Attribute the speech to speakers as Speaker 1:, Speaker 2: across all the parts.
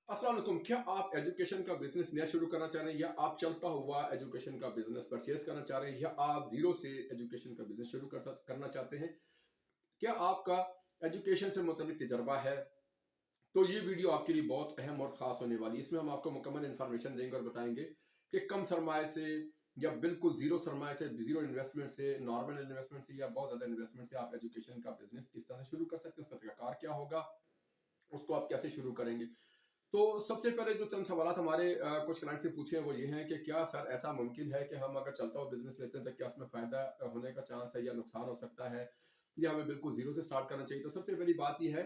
Speaker 1: अस्सलाम वालेकुम। क्या आप एजुकेशन का बिजनेस नया शुरू करना चाह रहे हैं या आप चलता हुआ एजुकेशन का बिजनेस परचेज करना चाह रहे हैं या आप जीरो से एजुकेशन का बिजनेस शुरू करना चाहते हैं? क्या आपका एजुकेशन से मुतल्लिक तजर्बा है? तो ये वीडियो आपके लिए बहुत अहम और खास होने वाली है। इसमें हम आपको मुकम्मल इन्फॉर्मेशन देंगे और बताएंगे कि कम सरमाए से या बिल्कुल जीरो सरमाए से, जीरो इन्वेस्टमेंट से, नॉर्मल इन्वेस्टमेंट से या बहुत ज्यादा इन्वेस्टमेंट से आप एजुकेशन का बिजनेस किस तरह से शुरू कर सकते हैं, उसका तरीकाकार क्या होगा, उसको आप कैसे शुरू करेंगे। तो सबसे पहले जो चंद सवाल हमारे कुछ क्लाइंट से पूछे हैं वो ये हैं कि क्या सर ऐसा मुमकिन है कि हम अगर चलता हुआ बिजनेस लेते हैं तो क्या उसमें फायदा होने का चांस है या नुकसान हो सकता है या हमें बिल्कुल जीरो से स्टार्ट करना चाहिए। तो सबसे पहली बात यह है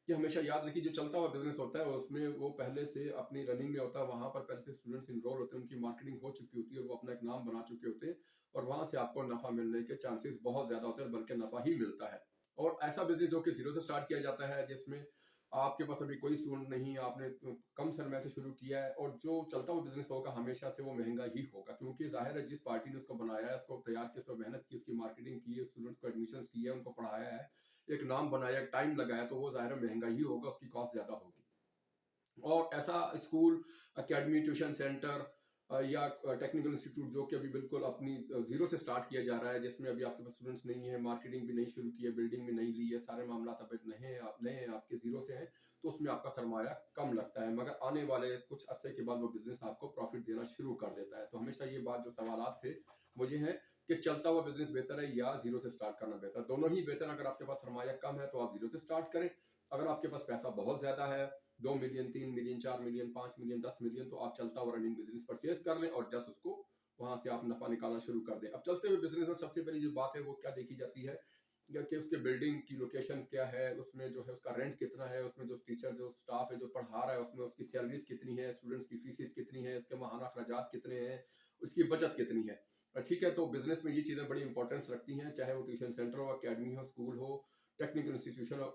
Speaker 1: कि हमेशा याद रखिए जो चलता हुआ बिजनेस होता है उसमें वो पहले से अपनी रनिंग में होता है, वहां पर पहले से स्टूडेंट्स इनरोल होते हैं, उनकी मार्केटिंग हो चुकी होती है और वो अपना एक नाम बना चुके होते हैं और वहां से आपको नफा मिलने के चांसेस बहुत ज्यादा होते हैं, बल्कि नफा ही मिलता है। और ऐसा बिजनेस जो कि जीरो से स्टार्ट किया जाता है जिसमें आपके पास अभी कोई स्टूडेंट नहीं, आपने कम समय से शुरू किया है और जो चलता हुआ बिजनेस होगा हमेशा से वो महंगा ही होगा, क्योंकि जाहिर है जिस पार्टी ने उसको बनाया है, उसको तैयार किया, उस पर मेहनत की, उसकी मार्केटिंग की है, स्टूडेंट्स को एडमिशन किया है, उनको पढ़ाया है, एक नाम बनाया, टाइम लगाया, तो वो जाहिर है महंगा ही होगा, उसकी कॉस्ट ज्यादा होगी। और ऐसा स्कूल, एकेडमी, ट्यूशन सेंटर या टेक्निकल इंस्टीट्यूट जो कि अभी बिल्कुल अपनी जीरो से स्टार्ट किया जा रहा है, जिसमें अभी आपके पास स्टूडेंट्स नहीं है, मार्केटिंग भी नहीं शुरू की है, बिल्डिंग भी नहीं ली है, सारे मामला अभी नए हैं, आपके जीरो से हैं, तो उसमें आपका सरमाया कम लगता है, मगर आने वाले कुछ अरसे के बाद वो बिजनेस आपको प्रॉफिट देना शुरू कर देता है। तो हमेशा ये बात, जो सवाल थे वो ये है कि चलता हुआ बिजनेस बेहतर है या जीरो से स्टार्ट करना बेहतर। दोनों ही बेहतर। अगर आपके पास सरमाया कम है तो आप जीरो से स्टार्ट करें। अगर आपके पास पैसा बहुत ज्यादा है, 2 million, 3 million, 4 million, 5 million, 10 million, तो आप चलता हुआ रनिंग बिजनेस परचेज कर लें और जस्ट उसको वहां से आप नफा निकालना शुरू कर दें। अब चलते हुए बिजनेस में सबसे पहली जो बात है वो क्या देखी जाती है कि उसके बिल्डिंग की लोकेशन क्या है, उसमें जो है उसका रेंट कितना है, उसमें जो टीचर, जो स्टाफ है जो पढ़ा रहा है, उसमें उसकी सैलरीज कितनी है, स्टूडेंट्स की फीसिस कितनी है, इसके माहाना अखराजात कितने हैं, उसकी बचत कितनी है। ठीक है, तो बिजनेस में ये चीजें बड़ी इंपॉर्टेंस रखती हैं, चाहे वो ट्यूशन सेंटर हो, अकेडमी हो, स्कूल हो, टेक्निकल इंस्टीट्यूशन हो,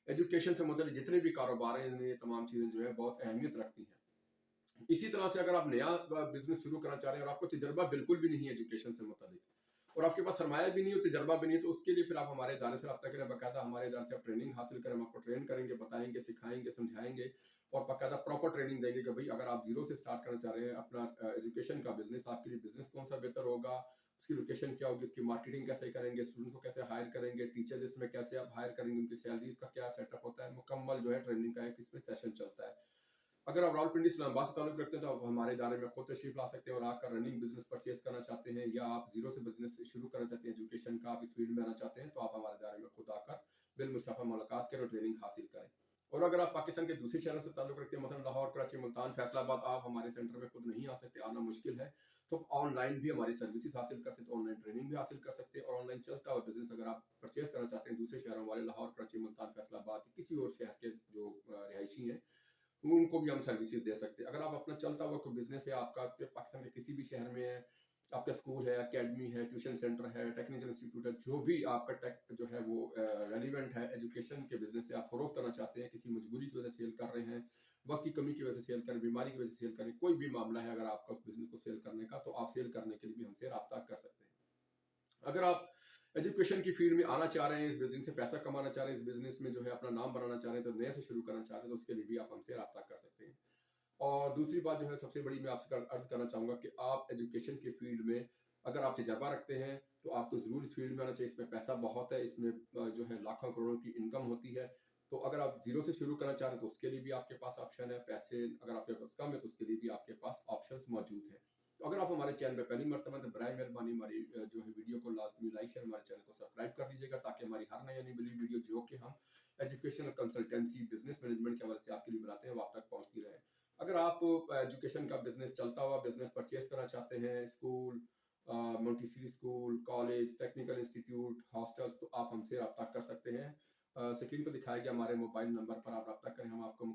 Speaker 1: एजुकेशन से मतलब जितने भी कारोबार हैं, इनमें ये तमाम चीजें जो है बहुत अहमियत रखती हैं। इसी तरह से अगर आप नया बिजनेस शुरू करना चाह रहे हैं और आपको तजर्बा बिल्कुल भी नहीं है एजुकेशन से मुतालिक और आपके पास सरमाया भी नहीं हो, तजर्बा भी नहीं है, तो उसके लिए फिर आप हमारे इदारे से रब्ता करें, बाकायदा हमारे इदारे से आप ट्रेनिंग हासिल करें, हम आपको ट्रेन करेंगे, बताएंगे, सिखाएंगे, समझाएंगे और बाकायदा प्रॉपर ट्रेनिंग देंगे कि भाई अगर आप जीरो से स्टार्ट करना चाह रहे हैं अपना एजुकेशन का बिजनेस, आपके लिए बिजनेस कौन सा बेहतर होगा, उसकी लोकेशन क्या होगी, उसकी मार्केटिंग कैसे करेंगे, स्टूडेंट को कैसे हायर करेंगे, टीचर्स इसमें कैसे आप हायर करेंगे, उनकी सैलरीज का क्या सेटअप होता है, मुकम्मल जो है ट्रेनिंग का एक इसमें सेशन चलता है। अगर आप रावलपिंडी इस्लामाबाद से ताल्लुक रखते हैं तो आप हमारे इदारे में खुद तशरीफ ला सकते हैं और आकर रनिंग बिजनेस परचेज करना चाहते हैं या आप जीरो से बिजनेस शुरू करना चाहते हैं, एजुकेशन का आप इस फील्ड में आना चाहते हैं, तो आप हमारे इदारे में खुद आकर बिलमुस्तफ़ा मुलाकात करें और ट्रेनिंग हासिल करें। और अगर आप पाकिस्तान के दूसरे शहरों से ताल्लुक रखते हैं, मसलन लाहौर, कराची, मुल्तान, फैसलाबाद, आप हमारे सेंटर में खुद नहीं आ सकते, आना मुश्किल है, तो ऑनलाइन भी हमारी सर्विसेज हासिल कर सकते हैं, ऑनलाइन ट्रेनिंग भी हासिल कर सकते हैं और ऑनलाइन चलता हुआ बिजनेस अगर आप परचेज करना चाहते हैं दूसरे शहरों वाले, लाहौर, कराची, मुल्तान, फैसलाबाद, किसी और शहर के जो रिहायशी हैं, उनको भी हम सर्विसेज दे सकते हैं। अगर आप अपना चलता हुआ कोई बिजनेस है आपका, पाकिस्तान के किसी भी शहर में है, आपका स्कूल है, एकेडमी है, ट्यूशन सेंटर है, टेक्निकल इंस्टीट्यूट है, जो भी आपका टेक जो है वो रेलिवेंट है एजुकेशन के बिजनेस से आप फरोग करना चाहते हैं, किसी मजबूरी की वजह से सेल कर रहे हैं, वक्त की कमी की वजह से सेल करें, बीमारी की वजह से सेल करें, कोई भी मामला है अगर आपका उस बिजनेस को सेल करने का, तो आप सेल करने के लिए भी हमसे रब्ता कर सकते हैं। अगर आप एजुकेशन की फील्ड में आना चाह रहे हैं, इस बिजनेस से पैसा कमाना चाह रहे हैं, इस बिजनेस में जो है अपना नाम बनाना चाह रहे हैं, तो नए से शुरू करना चाह रहे हैं, तो उसके लिए भी आप हमसे रब्ता कर सकते हैं। और दूसरी बात जो है सबसे बड़ी, मैं आपसे अर्ज करना चाहूंगा कि आप एजुकेशन के फील्ड में अगर आप तजर्बा रखते हैं तो आपको जरूर इस फील्ड में आना चाहिए। इसमें पैसा बहुत है, इसमें जो है लाखों करोड़ों की इनकम होती है। तो अगर आप जीरो से शुरू करना चाह रहे हैं तो उसके लिए भी आपके पास ऑप्शन है। पैसे अगर आपके पास कम है तो उसके लिए भी आपके पास ऑप्शन मौजूद है। तो अगर आप हमारे चैनल में पहली मरतबा तो बराए मेहरबानी हमारी जो है वीडियो को लाजमी लाइक शेयर, हमारे चैनल को सब्सक्राइब कर लीजिएगा, ताकि हमारी हर नई आने वाली वीडियो जो कि हम एजुकेशन कंसल्टेंसी, बिजनेस मैनेजमेंट के हवाले से आपके लिए बनाते हैं, वो आप तक पहुंचती रहे। अगर आप एजुकेशन का बिजनेस, चलता हुआ बिजनेस परचेज करना चाहते हैं, school, Montessori school, college, technical institute, hostels, तो आप हमसे रब्ता कर सकते हैं। स्क्रीन पर दिखाया गया हमारे मोबाइल नंबर पर आप रब्ता करें, हम आपको